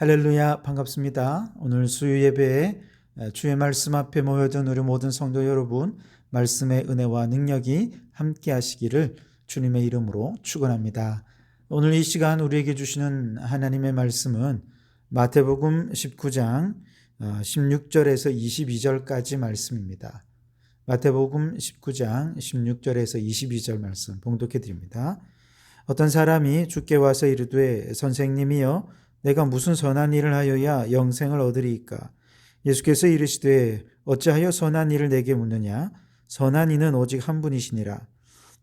할렐루야, 반갑습니다. 오늘 수요 예배에 주의 말씀 앞에 모여든 우리 모든 성도 여러분, 말씀의 은혜와 능력이 함께 하시기를 주님의 이름으로 축원합니다. 오늘 이 시간 우리에게 주시는 하나님의 말씀은 마태복음 19장 16절에서 22절까지 말씀입니다. 마태복음 19장 16절에서 22절 말씀 봉독해 드립니다. 어떤 사람이 주께 와서 이르되 선생님이여 내가 무슨 선한 일을 하여야 영생을 얻으리이까? 예수께서 이르시되 어찌하여 선한 일을 내게 묻느냐? 선한 이는 오직 한 분이시니라.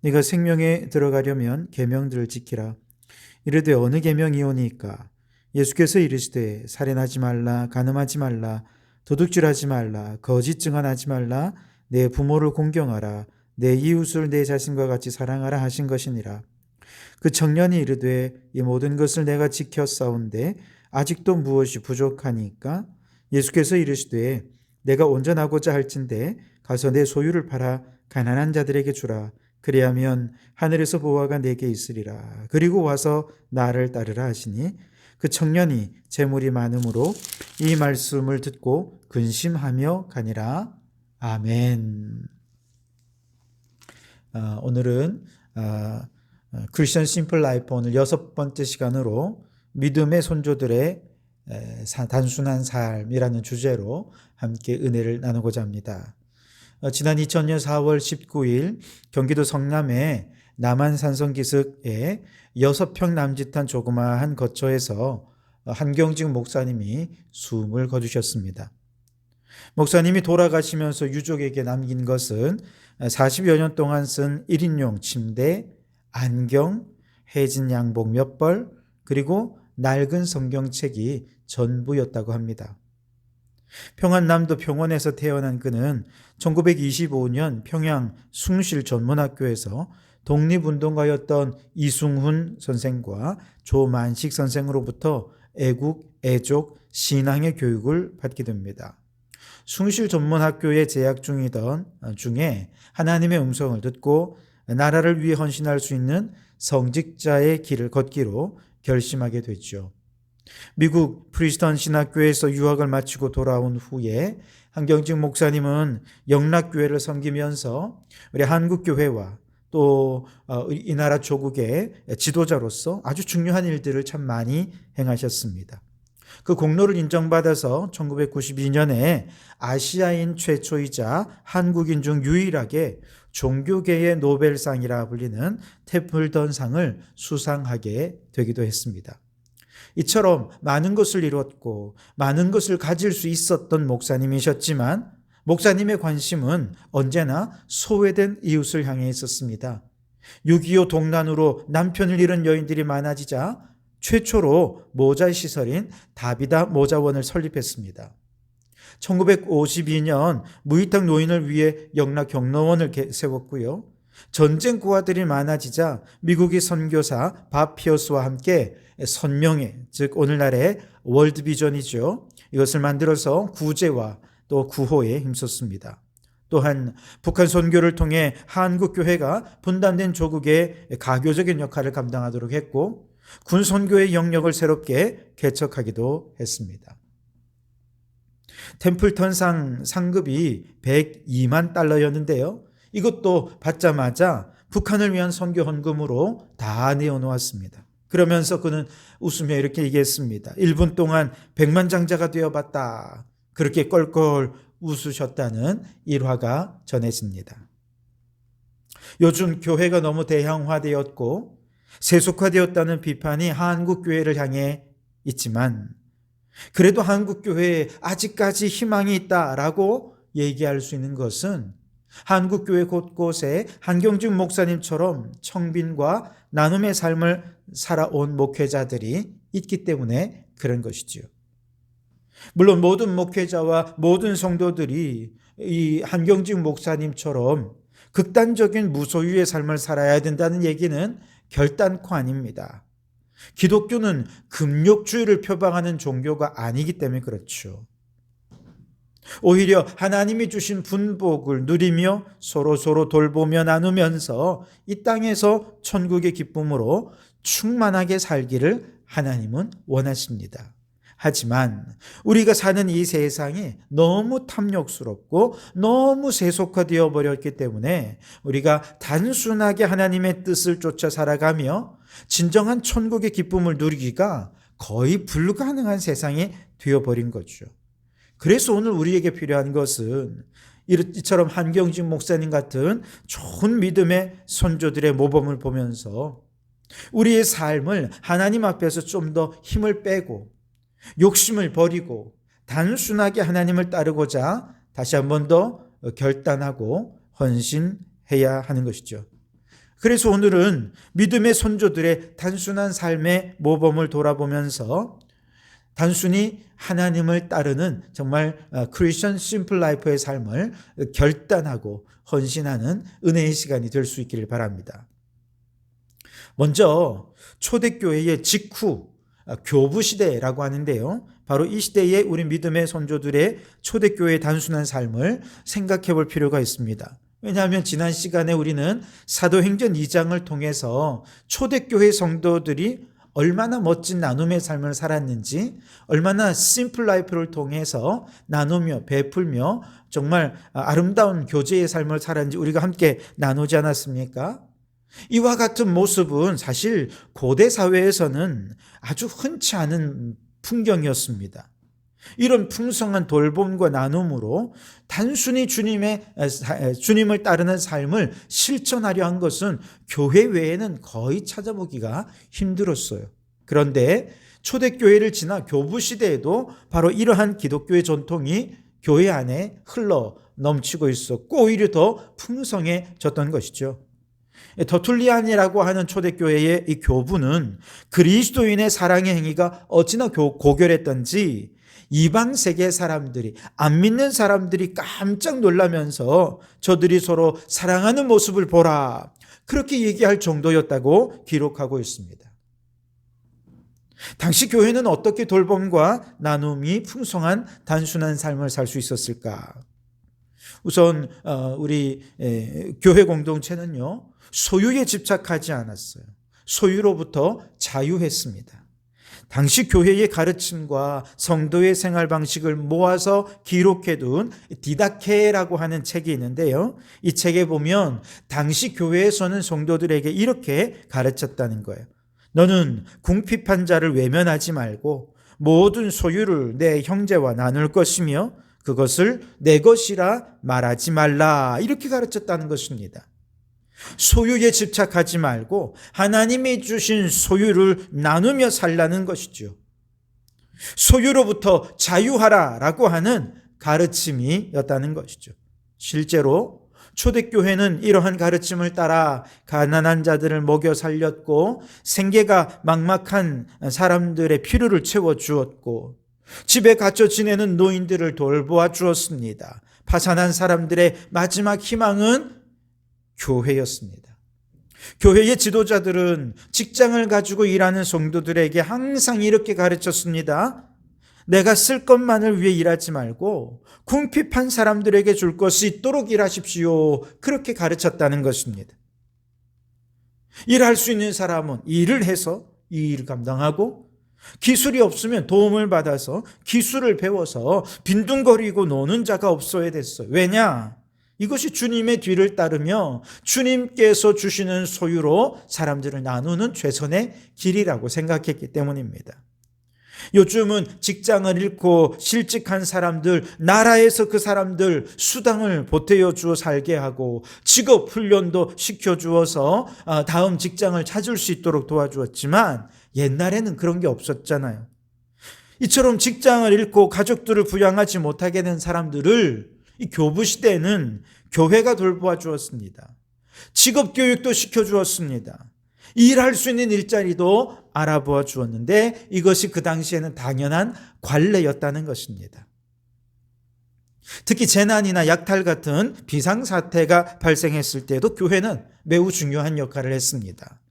네가 생명에 들어가려면 계명들을 지키라. 이르되 어느 계명이오니까? 예수께서 이르시되 살인하지 말라, 간음하지 말라, 도둑질하지 말라, 거짓 증언하지 말라, 내 부모를 공경하라, 내 이웃을 내 자신과 같이 사랑하라 하신 것이니라. 그 청년이 이르되 이 모든 것을 내가 지켰사온데 아직도 무엇이 부족하니까? 예수께서 이르시되 내가 온전하고자 할진대 가서 내 소유를 팔아 가난한 자들에게 주라. 그리하면 하늘에서 보화가 내게 있으리라. 그리고 와서 나를 따르라 하시니 그 청년이 재물이 많음으로 이 말씀을 듣고 근심하며 가니라. 아멘. 오늘은 크리스천 심플 라이프 오늘 6번째 시간으로 믿음의 손조들의 단순한 삶이라는 주제로 함께 은혜를 나누고자 합니다. 지난 2000년 4월 19일 경기도 성남의 남한산성기슭에 6평 남짓한 조그마한 거처에서 한경직 목사님이 숨을 거두셨습니다. 목사님이 돌아가시면서 유족에게 남긴 것은 40여 년 동안 쓴 1인용 침대, 안경, 해진 양복 몇 벌, 그리고 낡은 성경책이 전부였다고 합니다. 평안남도 평원에서 태어난 그는 1925년 평양 숭실전문학교에서 독립운동가였던 이승훈 선생과 조만식 선생으로부터 애국, 애족, 신앙의 교육을 받게 됩니다. 숭실전문학교에 재학 중에 하나님의 음성을 듣고 나라를 위해 헌신할 수 있는 성직자의 길을 걷기로 결심하게 됐죠. 미국 프리스턴 신학교에서 유학을 마치고 돌아온 후에 한경직 목사님은 영락교회를 섬기면서 우리 한국교회와 또 이 나라 조국의 지도자로서 아주 중요한 일들을 참 많이 행하셨습니다. 그 공로를 인정받아서 1992년에 아시아인 최초이자 한국인 중 유일하게 종교계의 노벨상이라 불리는 태플던상을 수상하게 되기도 했습니다. 이처럼 많은 것을 이뤘고 많은 것을 가질 수 있었던 목사님이셨지만 목사님의 관심은 언제나 소외된 이웃을 향해 있었습니다. 6.25 동란으로 남편을 잃은 여인들이 많아지자 최초로 모자 시설인 다비다 모자원을 설립했습니다. 1952년 무위탁 노인을 위해 영락 경로원을 세웠고요. 전쟁 고아들이 많아지자 미국의 선교사 밥 피어스와 함께 선명회, 즉 오늘날의 월드비전이죠. 이것을 만들어서 구제와 또 구호에 힘썼습니다. 또한 북한 선교를 통해 한국교회가 분단된 조국의 가교적인 역할을 감당하도록 했고 군 선교의 영역을 새롭게 개척하기도 했습니다. 템플턴상 상급이 102만 달러였는데요. 이것도 받자마자 북한을 위한 선교 헌금으로 다 내어놓았습니다. 그러면서 그는 웃으며 이렇게 얘기했습니다. 1분 동안 100만 장자가 되어봤다. 그렇게 껄껄 웃으셨다는 일화가 전해집니다. 요즘 교회가 너무 대형화되었고 세속화되었다는 비판이 한국교회를 향해 있지만 그래도 한국교회에 아직까지 희망이 있다라고 얘기할 수 있는 것은 한국교회 곳곳에 한경직 목사님처럼 청빈과 나눔의 삶을 살아온 목회자들이 있기 때문에 그런 것이지요. 물론 모든 목회자와 모든 성도들이 이 한경직 목사님처럼 극단적인 무소유의 삶을 살아야 된다는 얘기는 결단코 아닙니다. 기독교는 금욕주의를 표방하는 종교가 아니기 때문에 그렇죠. 오히려 하나님이 주신 분복을 누리며 서로 돌보며 나누면서 이 땅에서 천국의 기쁨으로 충만하게 살기를 하나님은 원하십니다. 하지만 우리가 사는 이 세상이 너무 탐욕스럽고 너무 세속화되어 버렸기 때문에 우리가 단순하게 하나님의 뜻을 쫓아 살아가며 진정한 천국의 기쁨을 누리기가 거의 불가능한 세상이 되어버린 거죠. 그래서 오늘 우리에게 필요한 것은 이처럼 한경직 목사님 같은 좋은 믿음의 선조들의 모범을 보면서 우리의 삶을 하나님 앞에서 좀 더 힘을 빼고 욕심을 버리고 단순하게 하나님을 따르고자 다시 한 번 더 결단하고 헌신해야 하는 것이죠. 그래서 오늘은 믿음의 선조들의 단순한 삶의 모범을 돌아보면서 단순히 하나님을 따르는 정말 크리스천 심플 라이프의 삶을 결단하고 헌신하는 은혜의 시간이 될 수 있기를 바랍니다. 먼저 초대교회의 직후 교부 시대라고 하는데요. 바로 이 시대에 우리 믿음의 선조들의 초대교회의 단순한 삶을 생각해 볼 필요가 있습니다. 왜냐하면 지난 시간에 우리는 사도행전 2장을 통해서 초대교회 성도들이 얼마나 멋진 나눔의 삶을 살았는지, 얼마나 심플 라이프를 통해서 나누며 베풀며 정말 아름다운 교제의 삶을 살았는지 우리가 함께 나누지 않았습니까? 이와 같은 모습은 사실 고대 사회에서는 아주 흔치 않은 풍경이었습니다. 이런 풍성한 돌봄과 나눔으로 단순히 주님을 따르는 삶을 실천하려 한 것은 교회 외에는 거의 찾아보기가 힘들었어요. 그런데 초대교회를 지나 교부 시대에도 바로 이러한 기독교의 전통이 교회 안에 흘러 넘치고 있었고 오히려 더 풍성해졌던 것이죠. 더툴리안이라고 하는 초대교회의 이 교부는 그리스도인의 사랑의 행위가 어찌나 고결했던지 이방 세계 사람들이, 안 믿는 사람들이 깜짝 놀라면서 저들이 서로 사랑하는 모습을 보라, 그렇게 얘기할 정도였다고 기록하고 있습니다. 당시 교회는 어떻게 돌봄과 나눔이 풍성한 단순한 삶을 살 수 있었을까? 우선 우리 교회 공동체는요, 소유에 집착하지 않았어요. 소유로부터 자유했습니다. 당시 교회의 가르침과 성도의 생활 방식을 모아서 기록해둔 디다케라고 하는 책이 있는데요. 이 책에 보면 당시 교회에서는 성도들에게 이렇게 가르쳤다는 거예요. 너는 궁핍한 자를 외면하지 말고 모든 소유를 내 형제와 나눌 것이며 그것을 내 것이라 말하지 말라, 이렇게 가르쳤다는 것입니다. 소유에 집착하지 말고 하나님이 주신 소유를 나누며 살라는 것이죠. 소유로부터 자유하라라고 하는 가르침이었다는 것이죠. 실제로 초대교회는 이러한 가르침을 따라 가난한 자들을 먹여 살렸고 생계가 막막한 사람들의 필요를 채워주었고 집에 갇혀 지내는 노인들을 돌보아 주었습니다. 파산한 사람들의 마지막 희망은 교회였습니다. 교회의 지도자들은 직장을 가지고 일하는 성도들에게 항상 이렇게 가르쳤습니다. 내가 쓸 것만을 위해 일하지 말고 궁핍한 사람들에게 줄 것이 있도록 일하십시오. 그렇게 가르쳤다는 것입니다. 일할 수 있는 사람은 일을 해서 이 일을 감당하고 기술이 없으면 도움을 받아서 기술을 배워서 빈둥거리고 노는 자가 없어야 됐어요. 왜냐? 이것이 주님의 뒤를 따르며 주님께서 주시는 소유로 사람들을 나누는 최선의 길이라고 생각했기 때문입니다. 요즘은 직장을 잃고 실직한 사람들, 나라에서 그 사람들 수당을 보태어 주어 살게 하고 직업 훈련도 시켜주어서 다음 직장을 찾을 수 있도록 도와주었지만 옛날에는 그런 게 없었잖아요. 이처럼 직장을 잃고 가족들을 부양하지 못하게 된 사람들을 이 교부 시대에는 교회가 돌보아 주었습니다. 직업 교육도 시켜주었습니다. 일할 수 있는 일자리도 알아보아 주었는데 이것이 그 당시에는 당연한 관례였다는 것입니다. 특히 재난이나 약탈 같은 비상사태가 발생했을 때도 교회는 매우 중요한 역할을 했습니다.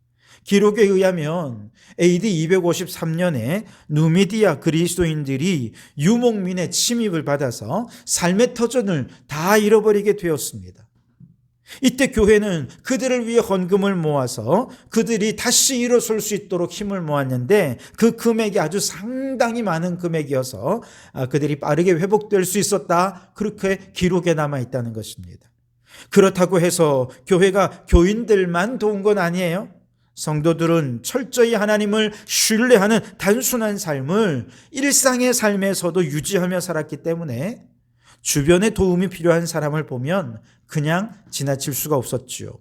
기록에 의하면 AD 253년에 누미디아 그리스도인들이 유목민의 침입을 받아서 삶의 터전을 다 잃어버리게 되었습니다. 이때 교회는 그들을 위해 헌금을 모아서 그들이 다시 일어설 수 있도록 힘을 모았는데 그 금액이 아주 상당히 많은 금액이어서 그들이 빠르게 회복될 수 있었다. 그렇게 기록에 남아 있다는 것입니다. 그렇다고 해서 교회가 교인들만 도운 건 아니에요. 성도들은 철저히 하나님을 신뢰하는 단순한 삶을 일상의 삶에서도 유지하며 살았기 때문에 주변에 도움이 필요한 사람을 보면 그냥 지나칠 수가 없었지요.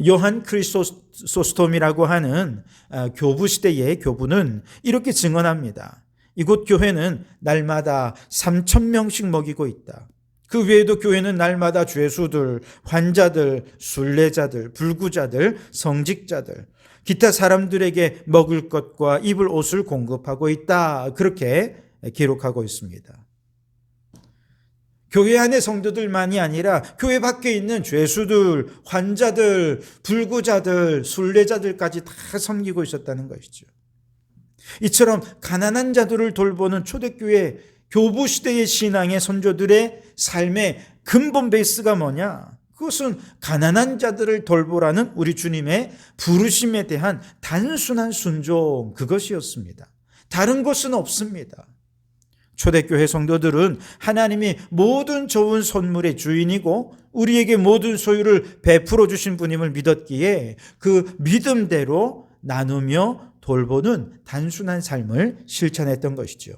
요한 크리소스톰이라고 하는 교부 시대의 교부는 이렇게 증언합니다. 이곳 교회는 날마다 3,000명씩 먹이고 있다. 그 외에도 교회는 날마다 죄수들, 환자들, 순례자들, 불구자들, 성직자들, 기타 사람들에게 먹을 것과 입을 옷을 공급하고 있다. 그렇게 기록하고 있습니다. 교회 안의 성도들만이 아니라 교회 밖에 있는 죄수들, 환자들, 불구자들, 순례자들까지 다 섬기고 있었다는 것이죠. 이처럼 가난한 자들을 돌보는 초대교회 교부 시대의 신앙의 선조들의 삶의 근본 베이스가 뭐냐? 그것은 가난한 자들을 돌보라는 우리 주님의 부르심에 대한 단순한 순종, 그것이었습니다. 다른 것은 없습니다. 초대교회 성도들은 하나님이 모든 좋은 선물의 주인이고 우리에게 모든 소유를 베풀어 주신 분임을 믿었기에 그 믿음대로 나누며 돌보는 단순한 삶을 실천했던 것이죠.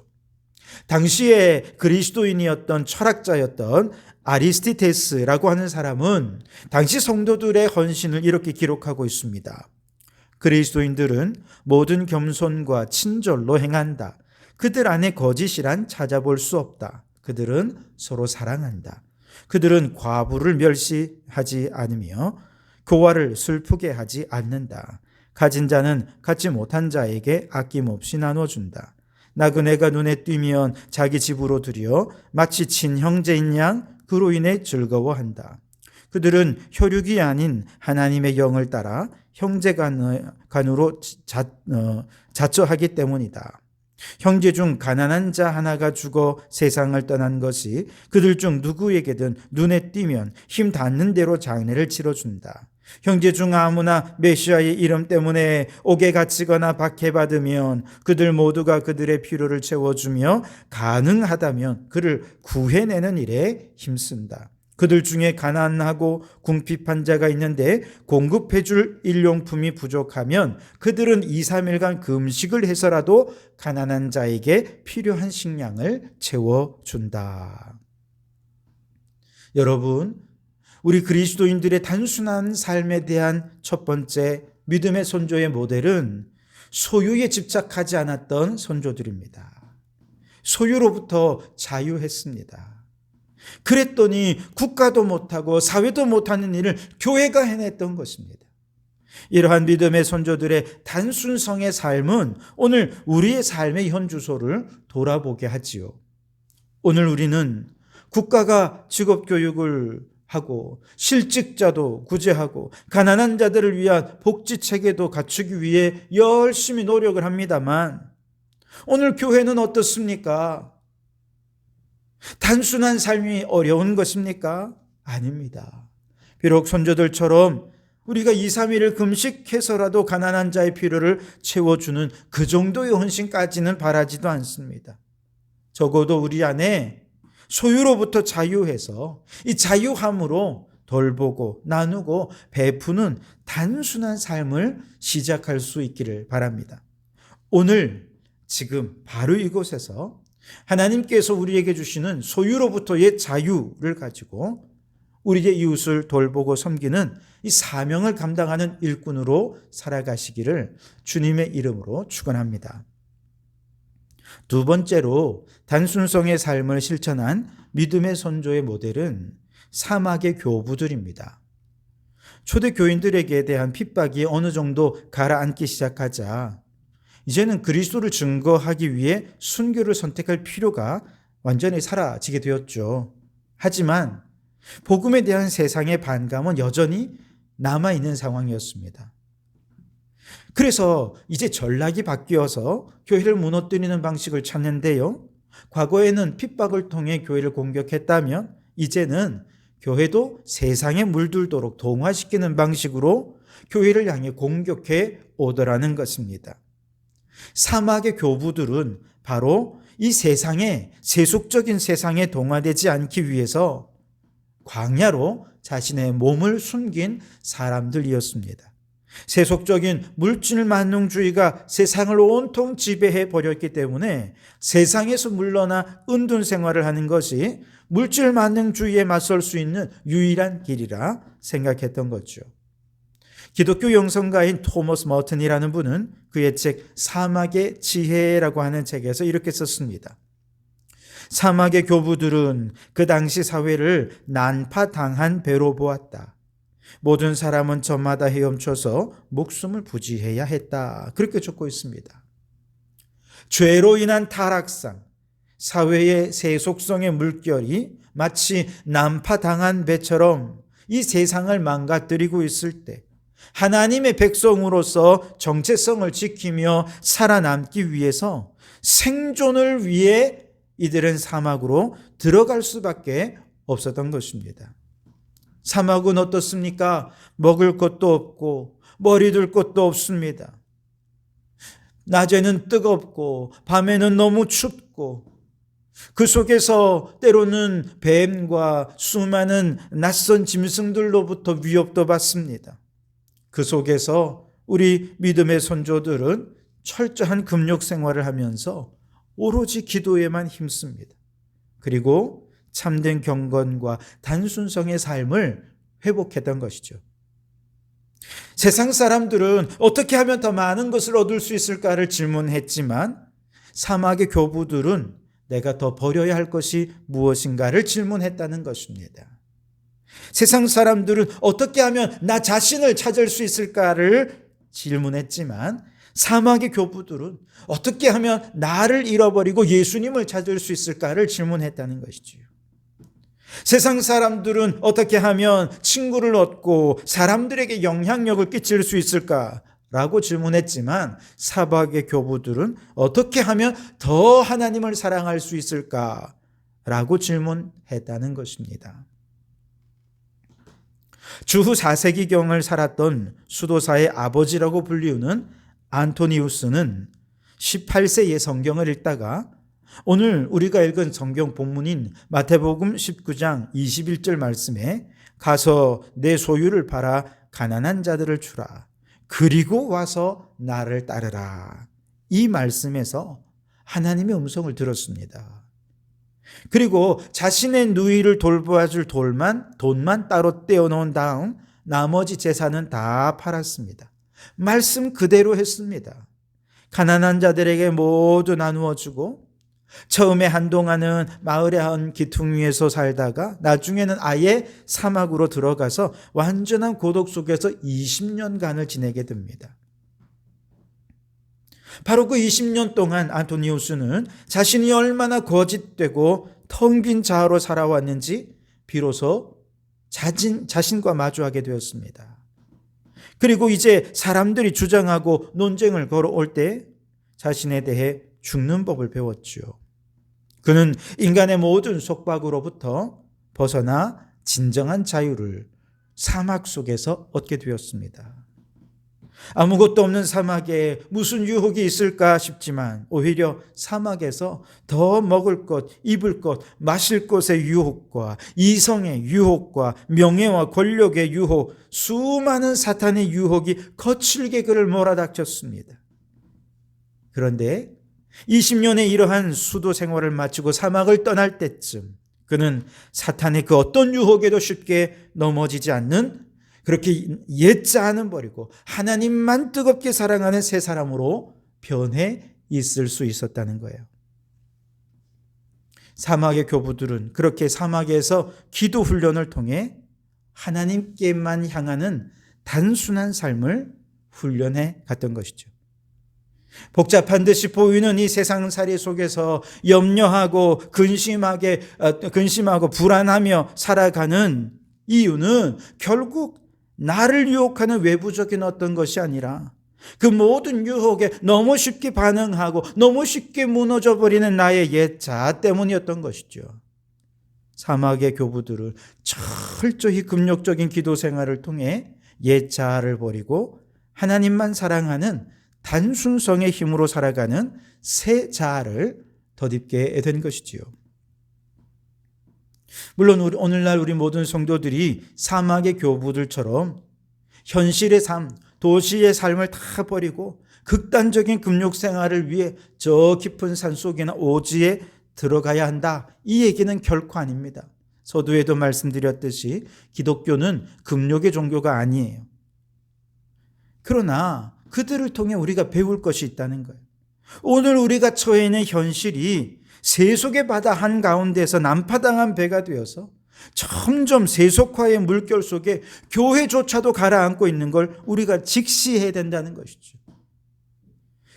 당시에 그리스도인이었던 철학자였던 아리스티테스라고 하는 사람은 당시 성도들의 헌신을 이렇게 기록하고 있습니다. 그리스도인들은 모든 겸손과 친절로 행한다. 그들 안에 거짓이란 찾아볼 수 없다. 그들은 서로 사랑한다. 그들은 과부를 멸시하지 않으며 교화를 슬프게 하지 않는다. 가진 자는 갖지 못한 자에게 아낌없이 나눠준다. 나그네가 눈에 띄면 자기 집으로 들여 마치 친형제인 양 그로 인해 즐거워한다. 그들은 혈육이 아닌 하나님의 영을 따라 형제간으로 자처하기 때문이다. 형제 중 가난한 자 하나가 죽어 세상을 떠난 것이 그들 중 누구에게든 눈에 띄면 힘 닿는 대로 장례를 치러준다. 형제 중 아무나 메시아의 이름 때문에 옥에 갇히거나 박해받으면 그들 모두가 그들의 필요를 채워주며 가능하다면 그를 구해내는 일에 힘쓴다. 그들 중에 가난하고 궁핍한 자가 있는데 공급해줄 일용품이 부족하면 그들은 2, 3일간 금식을 해서라도 가난한 자에게 필요한 식량을 채워준다. 여러분, 우리 그리스도인들의 단순한 삶에 대한 첫 번째 믿음의 선조의 모델은 소유에 집착하지 않았던 선조들입니다. 소유로부터 자유했습니다. 그랬더니 국가도 못하고 사회도 못하는 일을 교회가 해냈던 것입니다. 이러한 믿음의 선조들의 단순성의 삶은 오늘 우리의 삶의 현주소를 돌아보게 하지요. 오늘 우리는 국가가 직업교육을 하고 실직자도 구제하고 가난한 자들을 위한 복지체계도 갖추기 위해 열심히 노력을 합니다만 오늘 교회는 어떻습니까? 단순한 삶이 어려운 것입니까? 아닙니다. 비록 선조들처럼 우리가 2, 3일을 금식해서라도 가난한 자의 필요를 채워주는 그 정도의 헌신까지는 바라지도 않습니다. 적어도 우리 안에 소유로부터 자유해서 이 자유함으로 돌보고 나누고 베푸는 단순한 삶을 시작할 수 있기를 바랍니다. 오늘 지금 바로 이곳에서 하나님께서 우리에게 주시는 소유로부터의 자유를 가지고 우리의 이웃을 돌보고 섬기는 이 사명을 감당하는 일꾼으로 살아가시기를 주님의 이름으로 축원합니다. 두 번째로 단순성의 삶을 실천한 믿음의 선조의 모델은 사막의 교부들입니다. 초대 교인들에게 대한 핍박이 어느 정도 가라앉기 시작하자 이제는 그리스도를 증거하기 위해 순교를 선택할 필요가 완전히 사라지게 되었죠. 하지만 복음에 대한 세상의 반감은 여전히 남아있는 상황이었습니다. 그래서 이제 전략이 바뀌어서 교회를 무너뜨리는 방식을 찾는데요. 과거에는 핍박을 통해 교회를 공격했다면 이제는 교회도 세상에 물들도록 동화시키는 방식으로 교회를 향해 공격해 오더라는 것입니다. 사막의 교부들은 바로 이 세상에, 세속적인 세상에 동화되지 않기 위해서 광야로 자신의 몸을 숨긴 사람들이었습니다. 세속적인 물질 만능주의가 세상을 온통 지배해 버렸기 때문에 세상에서 물러나 은둔 생활을 하는 것이 물질 만능주의에 맞설 수 있는 유일한 길이라 생각했던 거죠. 기독교 영성가인 토머스 머튼이라는 분은 그의 책 사막의 지혜라고 하는 책에서 이렇게 썼습니다. 사막의 교부들은 그 당시 사회를 난파당한 배로 보았다. 모든 사람은 저마다 헤엄쳐서 목숨을 부지해야 했다. 그렇게 적고 있습니다. 죄로 인한 타락상, 사회의 세속성의 물결이 마치 난파당한 배처럼 이 세상을 망가뜨리고 있을 때 하나님의 백성으로서 정체성을 지키며 살아남기 위해서 생존을 위해 이들은 사막으로 들어갈 수밖에 없었던 것입니다. 사막은 어떻습니까? 먹을 것도 없고 머리둘 것도 없습니다. 낮에는 뜨겁고 밤에는 너무 춥고 그 속에서 때로는 뱀과 수많은 낯선 짐승들로부터 위협도 받습니다. 그 속에서 우리 믿음의 선조들은 철저한 금욕 생활을 하면서 오로지 기도에만 힘씁니다. 그리고 참된 경건과 단순성의 삶을 회복했던 것이죠. 세상 사람들은 어떻게 하면 더 많은 것을 얻을 수 있을까를 질문했지만 사막의 교부들은 내가 더 버려야 할 것이 무엇인가를 질문했다는 것입니다. 세상 사람들은 어떻게 하면 나 자신을 찾을 수 있을까를 질문했지만 사막의 교부들은 어떻게 하면 나를 잃어버리고 예수님을 찾을 수 있을까를 질문했다는 것이지요. 세상 사람들은 어떻게 하면 친구를 얻고 사람들에게 영향력을 끼칠 수 있을까라고 질문했지만 사막의 교부들은 어떻게 하면 더 하나님을 사랑할 수 있을까라고 질문했다는 것입니다. 주후 4세기경을 살았던 수도사의 아버지라고 불리우는 안토니우스는 18세에 성경을 읽다가 오늘 우리가 읽은 성경 본문인 마태복음 19장 21절 말씀에 가서 내 소유를 팔아 가난한 자들을 주라. 그리고 와서 나를 따르라. 이 말씀에서 하나님의 음성을 들었습니다. 그리고 자신의 누이를 돌봐줄 돈만 따로 떼어놓은 다음 나머지 재산은 다 팔았습니다. 말씀 그대로 했습니다. 가난한 자들에게 모두 나누어 주고 처음에 한동안은 마을의 한 기퉁 위에서 살다가 나중에는 아예 사막으로 들어가서 완전한 고독 속에서 20년간을 지내게 됩니다. 바로 그 20년 동안 안토니우스는 자신이 얼마나 거짓되고 텅 빈 자아로 살아왔는지 비로소 자신과 마주하게 되었습니다. 그리고 이제 사람들이 주장하고 논쟁을 걸어올 때 자신에 대해 죽는 법을 배웠지요. 그는 인간의 모든 속박으로부터 벗어나 진정한 자유를 사막 속에서 얻게 되었습니다. 아무것도 없는 사막에 무슨 유혹이 있을까 싶지만 오히려 사막에서 더 먹을 것, 입을 것, 마실 것의 유혹과 이성의 유혹과 명예와 권력의 유혹, 수많은 사탄의 유혹이 거칠게 그를 몰아닥쳤습니다. 그런데 20년의 이러한 수도 생활을 마치고 사막을 떠날 때쯤 그는 사탄의 그 어떤 유혹에도 쉽게 넘어지지 않는 그렇게 옛 자아는 버리고 하나님만 뜨겁게 사랑하는 새 사람으로 변해 있을 수 있었다는 거예요. 사막의 교부들은 그렇게 사막에서 기도 훈련을 통해 하나님께만 향하는 단순한 삶을 훈련해 갔던 것이죠. 복잡한 듯이 보이는 이 세상살이 속에서 염려하고 근심하고 불안하며 살아가는 이유는 결국 나를 유혹하는 외부적인 어떤 것이 아니라 그 모든 유혹에 너무 쉽게 반응하고 너무 쉽게 무너져버리는 나의 옛 자아 때문이었던 것이죠. 사막의 교부들을 철저히 금욕적인 기도 생활을 통해 옛 자아를 버리고 하나님만 사랑하는 단순성의 힘으로 살아가는 새 자아를 덧입게 된 것이지요. 물론 오늘날 우리 모든 성도들이 사막의 교부들처럼 현실의 삶, 도시의 삶을 다 버리고 극단적인 금욕 생활을 위해 저 깊은 산속이나 오지에 들어가야 한다. 이 얘기는 결코 아닙니다. 서두에도 말씀드렸듯이 기독교는 금욕의 종교가 아니에요. 그러나 그들을 통해 우리가 배울 것이 있다는 거예요. 오늘 우리가 처해 있는 현실이 세속의 바다 한가운데서 난파당한 배가 되어서 점점 세속화의 물결 속에 교회조차도 가라앉고 있는 걸 우리가 직시해야 된다는 것이죠.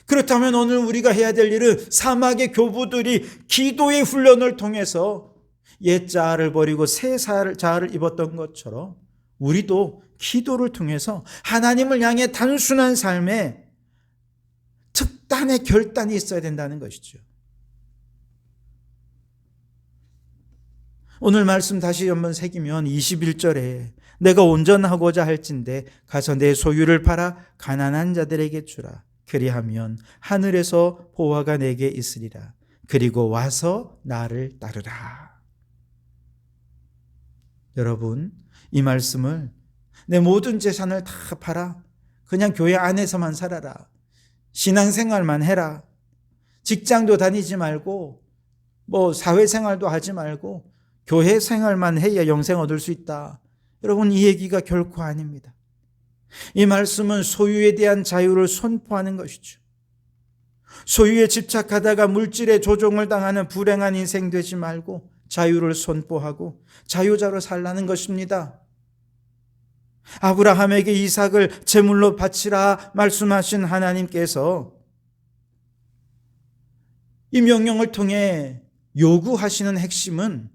그렇다면 오늘 우리가 해야 될 일은 사막의 교부들이 기도의 훈련을 통해서 옛 자아를 버리고 새 자아를 입었던 것처럼 우리도 기도를 통해서 하나님을 향해 단순한 삶에 특단의 결단이 있어야 된다는 것이죠. 오늘 말씀 다시 한번 새기면 21절에 내가 온전하고자 할진대 가서 내 소유를 팔아 가난한 자들에게 주라. 그리하면 하늘에서 보화가 내게 있으리라. 그리고 와서 나를 따르라. 여러분, 이 말씀을 내 모든 재산을 다 팔아 그냥 교회 안에서만 살아라. 신앙생활만 해라. 직장도 다니지 말고 사회생활도 하지 말고 교회 생활만 해야 영생 얻을 수 있다. 여러분, 이 얘기가 결코 아닙니다. 이 말씀은 소유에 대한 자유를 선포하는 것이죠. 소유에 집착하다가 물질의 조종을 당하는 불행한 인생 되지 말고 자유를 선포하고 자유자로 살라는 것입니다. 아브라함에게 이삭을 제물로 바치라 말씀하신 하나님께서 이 명령을 통해 요구하시는 핵심은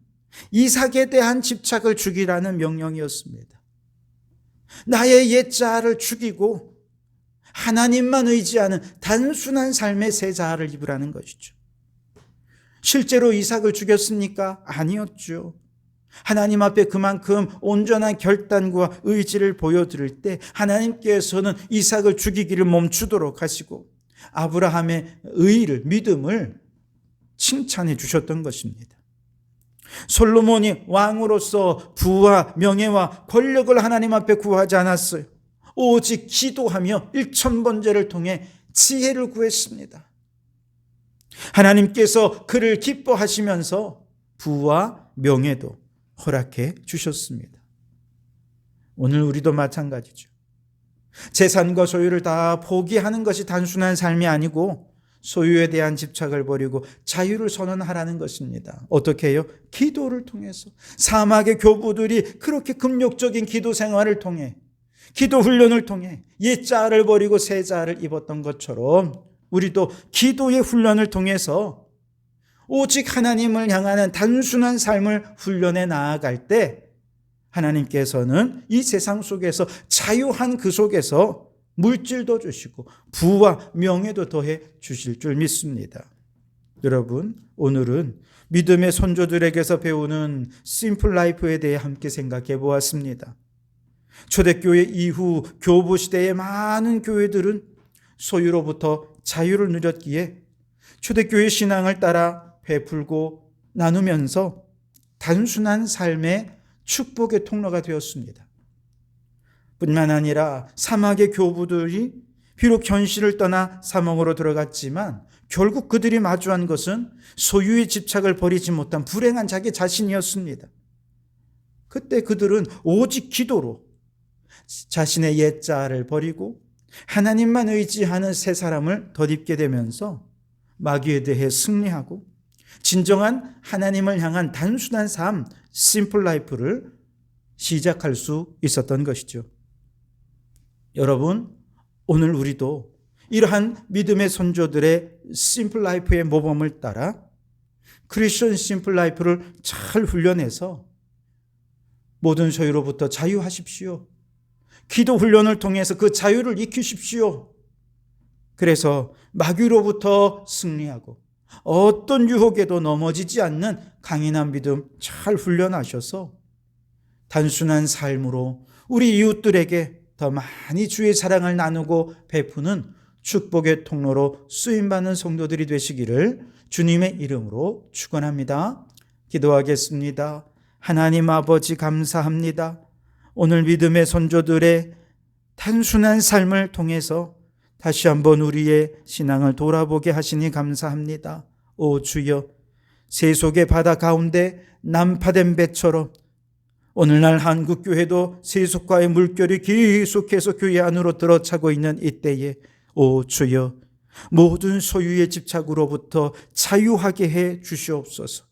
이삭에 대한 집착을 죽이라는 명령이었습니다. 나의 옛 자아를 죽이고 하나님만 의지하는 단순한 삶의 새 자아를 입으라는 것이죠. 실제로 이삭을 죽였습니까? 아니었죠. 하나님 앞에 그만큼 온전한 결단과 의지를 보여드릴 때 하나님께서는 이삭을 죽이기를 멈추도록 하시고 아브라함의 의를, 믿음을 칭찬해 주셨던 것입니다. 솔로몬이 왕으로서 부와 명예와 권력을 하나님 앞에 구하지 않았어요. 오직 기도하며 1000번제를 통해 지혜를 구했습니다. 하나님께서 그를 기뻐하시면서 부와 명예도 허락해 주셨습니다. 오늘 우리도 마찬가지죠. 재산과 소유를 다 포기하는 것이 단순한 삶이 아니고 소유에 대한 집착을 버리고 자유를 선언하라는 것입니다. 어떻게 해요? 기도를 통해서. 사막의 교부들이 그렇게 금욕적인 기도 생활을 통해, 기도 훈련을 통해 옛 자아를 버리고 새 자아를 입었던 것처럼 우리도 기도의 훈련을 통해서 오직 하나님을 향하는 단순한 삶을 훈련해 나아갈 때 하나님께서는 이 세상 속에서 자유한 그 속에서 물질도 주시고 부와 명예도 더해 주실 줄 믿습니다. 여러분, 오늘은 믿음의 선조들에게서 배우는 심플 라이프에 대해 함께 생각해 보았습니다. 초대교회 이후 교부 시대의 많은 교회들은 소유로부터 자유를 누렸기에 초대교회 신앙을 따라 베풀고 나누면서 단순한 삶의 축복의 통로가 되었습니다. 뿐만 아니라 사막의 교부들이 비록 현실을 떠나 사막으로 들어갔지만 결국 그들이 마주한 것은 소유의 집착을 버리지 못한 불행한 자기 자신이었습니다. 그때 그들은 오직 기도로 자신의 옛 자아를 버리고 하나님만 의지하는 새 사람을 덧입게 되면서 마귀에 대해 승리하고 진정한 하나님을 향한 단순한 삶, 심플 라이프를 시작할 수 있었던 것이죠. 여러분, 오늘 우리도 이러한 믿음의 선조들의 심플 라이프의 모범을 따라 크리스천 심플 라이프를 잘 훈련해서 모든 소유로부터 자유하십시오. 기도 훈련을 통해서 그 자유를 익히십시오. 그래서 마귀로부터 승리하고 어떤 유혹에도 넘어지지 않는 강인한 믿음 잘 훈련하셔서 단순한 삶으로 우리 이웃들에게 더 많이 주의 사랑을 나누고 베푸는 축복의 통로로 쓰임받는 성도들이 되시기를 주님의 이름으로 축원합니다. 기도하겠습니다. 하나님 아버지 감사합니다. 오늘 믿음의 선조들의 단순한 삶을 통해서 다시 한번 우리의 신앙을 돌아보게 하시니 감사합니다. 오 주여, 세속의 바다 가운데 난파된 배처럼 오늘날 한국교회도 세속과의 물결이 계속해서 교회 안으로 들어차고 있는 이때에 오 주여, 모든 소유의 집착으로부터 자유하게 해 주시옵소서.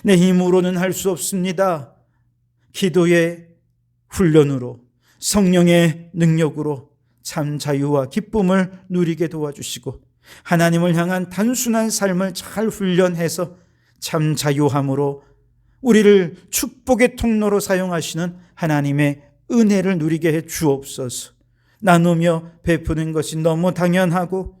내 힘으로는 할 수 없습니다. 기도의 훈련으로, 성령의 능력으로 참 자유와 기쁨을 누리게 도와주시고 하나님을 향한 단순한 삶을 잘 훈련해서 참 자유함으로 우리를 축복의 통로로 사용하시는 하나님의 은혜를 누리게 해 주옵소서. 나누며 베푸는 것이 너무 당연하고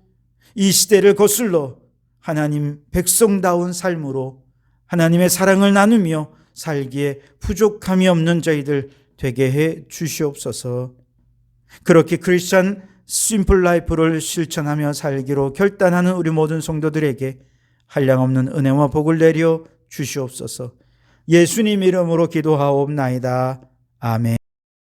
이 시대를 거슬러 하나님 백성다운 삶으로 하나님의 사랑을 나누며 살기에 부족함이 없는 저희들 되게 해 주시옵소서. 그렇게 크리스천 심플 라이프를 실천하며 살기로 결단하는 우리 모든 성도들에게 한량없는 은혜와 복을 내려 주시옵소서. 예수님 이름으로 기도하옵나이다. 아멘.